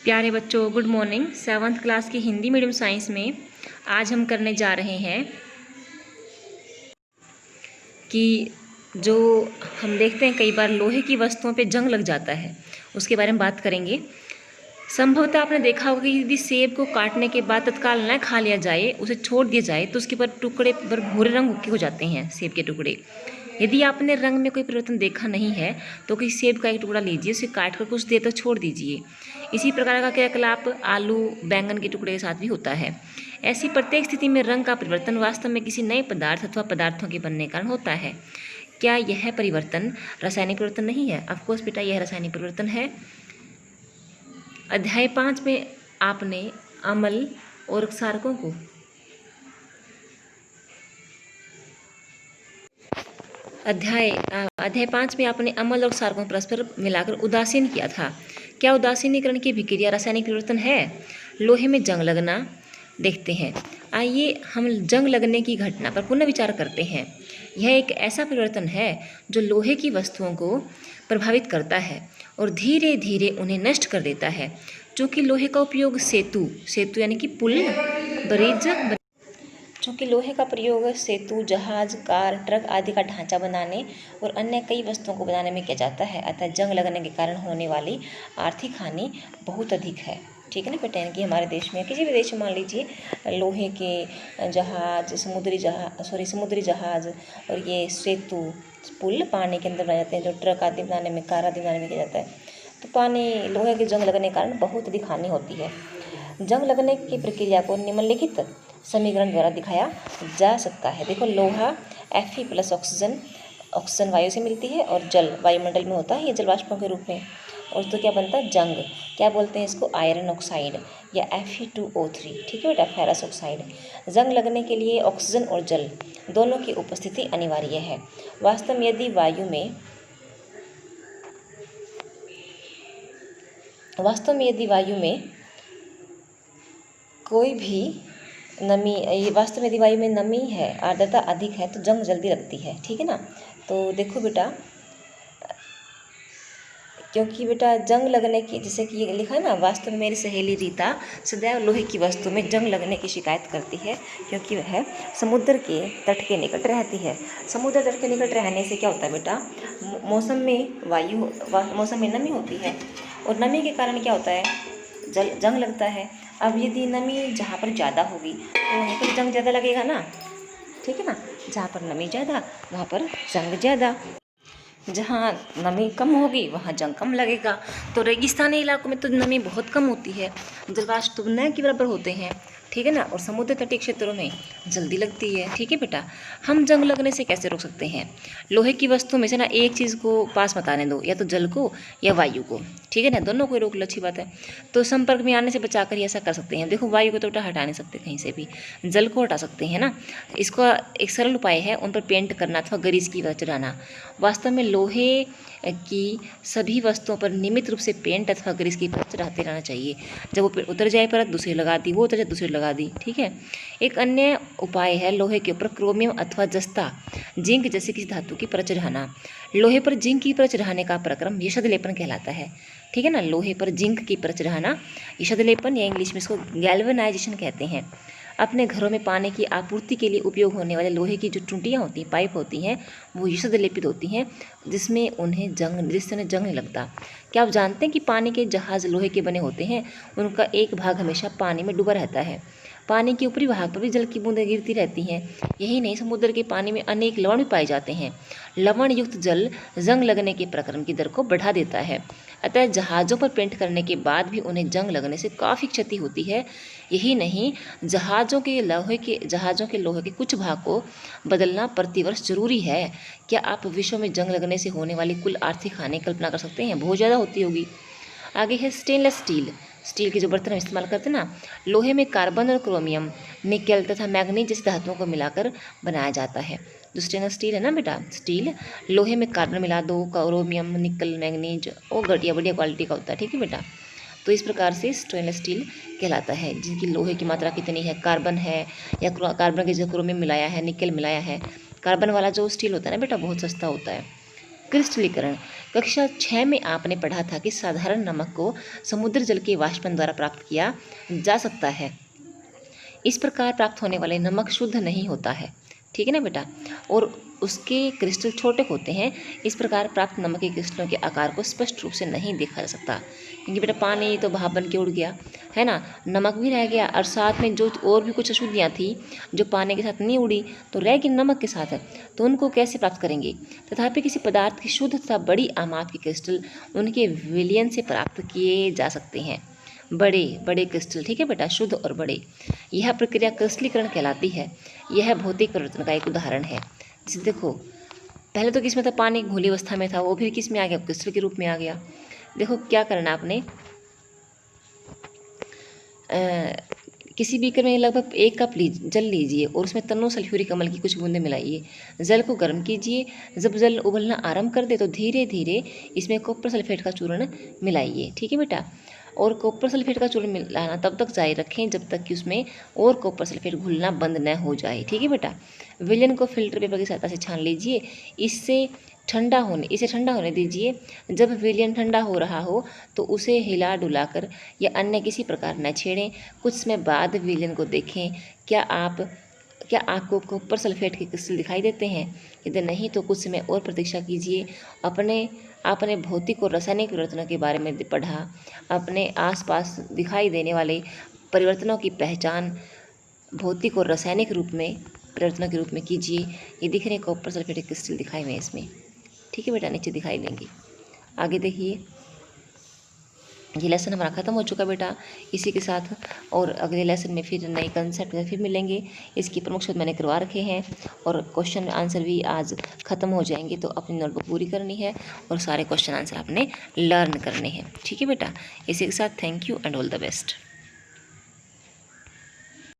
प्यारे बच्चों, good morning. 7th class की हिंदी मीडियम साइंस में आज हम करने जा रहे हैं कि जो हम देखते हैं कई बार लोहे की वस्तुओं पे जंग लग जाता है, उसके बारे में बात करेंगे। संभवतः आपने देखा होगा कि यदि सेब को काटने के बाद तत्काल न खा लिया जाए, उसे छोड़ दिया जाए, तो उसके पर टुकड़े पर भूरे रंग के हो जाते हैं सेब के टुकड़े। यदि आपने रंग में कोई परिवर्तन देखा नहीं है तो किसी सेब का एक टुकड़ा लीजिए, उसे काट कर कुछ देर तक छोड़ दीजिए। इसी प्रकार का क्रियाकलाप आलू बैंगन के टुकड़े के साथ भी होता है। ऐसी प्रत्येक स्थिति में रंग का परिवर्तन वास्तव में किसी नए पदार्थ अथवा पदार्थों के बनने के कारण होता है। क्या यह परिवर्तन रासायनिक परिवर्तन नहीं है? ऑफकोर्स बेटा, यह रासायनिक परिवर्तन है। अध्याय 5 में आपने अम्ल और क्षारकों को अध्याय 5 में आपने अम्ल और क्षारकों को परस्पर मिलाकर उदासीन किया था। क्या उदासीनीकरण की विक्रिया रासायनिक परिवर्तन है? लोहे में जंग लगना देखते हैं। आइए हम जंग लगने की घटना पर पुनः विचार करते हैं। यह एक ऐसा परिवर्तन है जो लोहे की वस्तुओं को प्रभावित करता है और धीरे धीरे उन्हें नष्ट कर देता है। चूँकि लोहे का उपयोग सेतु यानी कि पुल, ब्रिज चूँकि लोहे का प्रयोग सेतु, जहाज, कार, ट्रक आदि का ढांचा बनाने और अन्य कई वस्तुओं को बनाने में किया जाता है, अतः जंग लगने के कारण होने वाली आर्थिक हानि बहुत अधिक है। ठीक है ना बेटा? यानी कि हमारे देश में, किसी भी देश में मान लीजिए लोहे के जहाज, समुद्री जहाज और ये सेतु, पुल पानी के अंदर बनाए जाते हैं, जो ट्रक आदि बनाने में, कार आदि बनाने में किया जाता है, तो लोहे के जंग लगने के कारण बहुत अधिक हानि होती है। जंग लगने की प्रक्रिया को निम्नलिखित समीकरण द्वारा दिखाया जा सकता है। देखो, लोहा Fe प्लस ऑक्सीजन वायु से मिलती है और जल वायुमंडल में होता है, ये जल वाष्पों के रूप में, और तो क्या बनता है? जंग। क्या बोलते हैं इसको? आयरन ऑक्साइड या Fe2O3। ठीक है बेटा, फेरस ऑक्साइड। जंग लगने के लिए ऑक्सीजन और जल दोनों की उपस्थिति अनिवार्य है। वास्तव में यदि वायु में कोई भी वास्तव में यदि वायु में नमी है, आर्द्रता अधिक है, तो जंग जल्दी लगती है। ठीक है ना? तो देखो बेटा, क्योंकि बेटा जंग लगने की, जैसे कि ये लिखा है ना, वास्तव में मेरी सहेली रीता सदैव लोहे की वस्तु में जंग लगने की शिकायत करती है, क्योंकि वह समुद्र के तट के निकट रहती है। समुद्र तट के निकट रहने से क्या होता है बेटा? मौसम में नमी होती है, और नमी के कारण क्या होता है? जंग लगता है। अब यदि नमी जहाँ पर ज़्यादा होगी तो वहीं पर जंग ज़्यादा लगेगा ना। ठीक है ना? जहाँ पर नमी ज़्यादा वहाँ पर जंग ज़्यादा, जहाँ नमी कम होगी वहाँ जंग कम लगेगा। तो रेगिस्तानी इलाकों में तो नमी बहुत कम होती है, जलवाष्प तो न के बराबर होते हैं। ठीक है ना? और समुद्र तटीय क्षेत्रों में जल्दी लगती है। ठीक है बेटा? हम जंग लगने से कैसे रोक सकते हैं? लोहे की वस्तु में से ना एक चीज़ को पास मत आने दो, या तो जल को या वायु को। ठीक है ना? दोनों को रोक लो, अच्छी बात है। तो संपर्क में आने से बचाकर ही ऐसा कर सकते हैं। देखो, वायु को तो बेटा हटा नहीं सकते कहीं से भी, जल को हटा सकते हैं ना। इसका एक सरल उपाय है उन पर पेंट करना अथवा ग्रीस की वह चढ़ाना। वास्तव में लोहे की सभी वस्तुओं पर नियमित रूप से पेंट अथवा ग्रीस की परत चढ़ाते रहना चाहिए। जब वो उतर जाए परत, दूसरी लगा दी, वो उतर जाए, दूसरी लगा दी। ठीक है? एक अन्य उपाय है लोहे के ऊपर क्रोमियम अथवा जस्ता, जिंक जैसे किसी धातु की परत चढ़ाना। लोहे पर जिंक की परत चढ़ाने का प्रक्रम यशद लेपन कहलाता है। ठीक है ना? लोहे पर जिंक की परत चढ़ाना यशद लेपन, या इंग्लिश में इसको गैल्वेनाइजेशन कहते हैं। अपने घरों में पानी की आपूर्ति के लिए उपयोग होने वाले लोहे की जो टूटियाँ होती हैं, पाइप होती हैं, वो यशद लेपित होती हैं, जिससे उन्हें जंग नहीं लगता। क्या आप जानते हैं कि पानी के जहाज लोहे के बने होते हैं? उनका एक भाग हमेशा पानी में डूबा रहता है। पानी के ऊपरी भाग पर भी जल की बूंदें गिरती रहती हैं। यही नहीं, समुद्र के पानी में अनेक लवण भी पाए जाते हैं। लवण युक्त जल जंग लगने के प्रक्रम की दर को बढ़ा देता है। अतः जहाज़ों पर पेंट करने के बाद भी उन्हें जंग लगने से काफ़ी क्षति होती है। यही नहीं, जहाज़ों के लोहे के कुछ भाग को बदलना प्रतिवर्ष जरूरी है। क्या आप विश्व में जंग लगने से होने वाली कुल आर्थिक हानि कल्पना कर सकते हैं? बहुत ज़्यादा होती होगी। आगे है स्टेनलेस स्टील के जो बर्तन हम इस्तेमाल करते हैं ना, लोहे में कार्बन और क्रोमियम, निकेल तथा मैग्नीज जैसे धातुओं को मिलाकर बनाया जाता है। जो स्टेनलेस स्टील है ना बेटा, स्टील, लोहे में कार्बन मिला दो, क्रोमियम, निकल, मैग्नीज, वो बढ़िया क्वालिटी का होता है। ठीक है बेटा? तो इस प्रकार से स्टेनलेस स्टील कहलाता है, जिनकी लोहे की मात्रा कितनी है, कार्बन है, या कार्बन की जगह क्रोमियम मिलाया है, निकल मिलाया है। कार्बन वाला जो स्टील होता है ना बेटा, बहुत सस्ता होता है। क्रिस्टलीकरण। कक्षा 6 में आपने पढ़ा था कि साधारण नमक को समुद्र जल के वाष्पन द्वारा प्राप्त किया जा सकता है। इस प्रकार प्राप्त होने वाले नमक शुद्ध नहीं होता है, ठीक है ना बेटा, और उसके क्रिस्टल छोटे होते हैं। इस प्रकार प्राप्त नमक के क्रिस्टलों के आकार को स्पष्ट रूप से नहीं देखा जा सकता, क्योंकि बेटा पानी तो भाप बन के उड़ गया है ना, नमक भी रह गया, और साथ में जो और भी कुछ अशुद्धियाँ थी जो पानी के साथ नहीं उड़ी तो रह गई नमक के साथ, तो उनको कैसे प्राप्त करेंगे। तथापि किसी पदार्थ की शुद्ध तथा बड़ी आमाप के क्रिस्टल उनके विलयन से प्राप्त किए जा सकते हैं, बड़े बड़े क्रिस्टल, ठीक है बेटा, शुद्ध और बड़े। यह प्रक्रिया क्रिस्टलीकरण कहलाती है। यह भौतिक परिवर्तन का एक उदाहरण है। जैसे देखो, पहले तो किसमें था, पानी घुली अवस्था में था, वो फिर किस में आ गया, क्रिस्टल के रूप में आ गया। देखो क्या करना आपने, किसी बीकर में लगभग 1 कप जल लीजिए और उसमें तन्नो सल्फ्यूरिक अम्ल की कुछ बूंदें मिलाइए। जल को गर्म कीजिए। जब जल उबलना आरंभ कर दे तो धीरे धीरे इसमें कॉपर सल्फेट का चूर्ण मिलाइए, ठीक है बेटा। और कॉपर सल्फेट का चूर्ण मिलाना तब तक जारी रखें जब तक कि उसमें और कॉपर सल्फेट घुलना बंद न हो जाए, ठीक है बेटा। विलयन को फिल्टर पेपर की सहायता से छान लीजिए। इसे ठंडा होने दीजिए। जब विलयन ठंडा हो रहा हो तो उसे हिला डुलाकर या अन्य किसी प्रकार न छेड़ें। कुछ समय बाद विलयन को देखें, क्या आपको कॉपर सल्फेट के क्रिस्टल दिखाई देते हैं। यदि नहीं तो कुछ समय और प्रतीक्षा कीजिए। आपने भौतिक और रासायनिक परिवर्तनों के बारे में पढ़ा। अपने आसपास दिखाई देने वाले परिवर्तनों की पहचान भौतिक और रासायनिक रूप में परिवर्तनों के रूप में कीजिए। ये दिख रहे कॉपर सल्फेट के क्रिस्टल दिखाई हुए इसमें, ठीक है बेटा, नीचे दिखाई देंगे। आगे देखिए, ये लेसन हमारा ख़त्म हो चुका बेटा। इसी के साथ और अगले लेसन में फिर नए कंसेप्ट में फिर मिलेंगे। इसकी प्रमुख शोध मैंने करवा रखे हैं और क्वेश्चन आंसर भी आज ख़त्म हो जाएंगे, तो अपनी नोटबुक पूरी करनी है और सारे क्वेश्चन आंसर आपने लर्न करने हैं, ठीक है बेटा। इसी के साथ thank you and all the best.